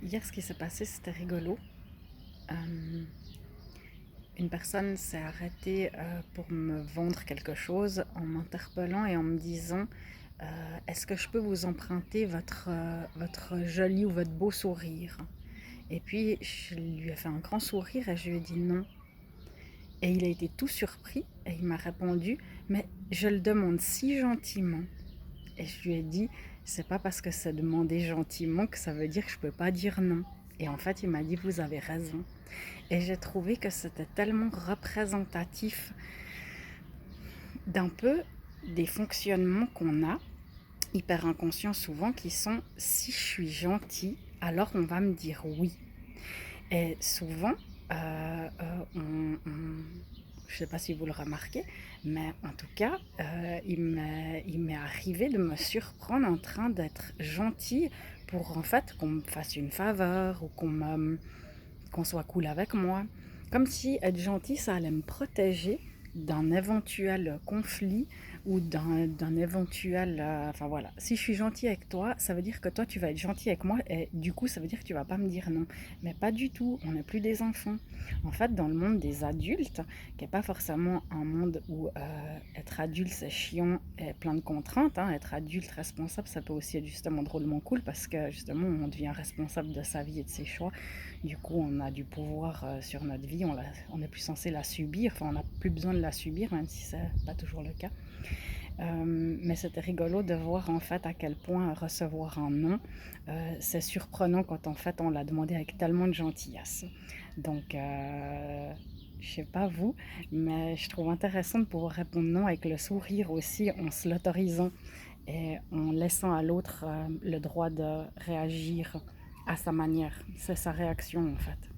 Hier, ce qui s'est passé, c'était rigolo. Euh, une personne s'est arrêtée pour me vendre quelque chose en m'interpellant et en me disant est-ce que je peux vous emprunter votre joli ou votre beau sourire. Et puis, je lui ai fait un grand sourire et je lui ai dit non. Et il a été tout surpris et il m'a répondu mais je le demande si gentiment. Et je lui ai dit, c'est pas parce que c'est demandé gentiment que ça veut dire que je peux pas dire non. Et en fait, il m'a dit, vous avez raison. Et j'ai trouvé que c'était tellement représentatif d'un peu des fonctionnements qu'on a, hyper inconscients souvent, qui sont, si je suis gentil, alors on va me dire oui. Et souvent, je ne sais pas si vous le remarquez, mais en tout cas, il m'est arrivé de me surprendre en train d'être gentille pour en fait qu'on me fasse une faveur ou qu'on soit cool avec moi. Comme si être gentil, ça allait me protéger d'un éventuel conflit ou d'un éventuel... enfin voilà, si je suis gentil avec toi, ça veut dire que toi tu vas être gentil avec moi et du coup ça veut dire que tu vas pas me dire non. Mais pas du tout, on n'est plus des enfants. En fait, dans le monde des adultes, qui n'est pas forcément un monde où être adulte c'est chiant et plein de contraintes, hein. Être adulte responsable, ça peut aussi être justement drôlement cool parce que justement on devient responsable de sa vie et de ses choix. Du coup, on a du pouvoir sur notre vie, on n'est plus censé la subir, enfin on n'a plus besoin de la subir, même si c'est pas toujours le cas. Mais c'était rigolo de voir en fait à quel point recevoir un non, c'est surprenant quand en fait on l'a demandé avec tellement de gentillesse. Donc, je sais pas vous, mais je trouve intéressant de pouvoir répondre non avec le sourire aussi, en se l'autorisant et en laissant à l'autre le droit de réagir à sa manière. C'est sa réaction en fait.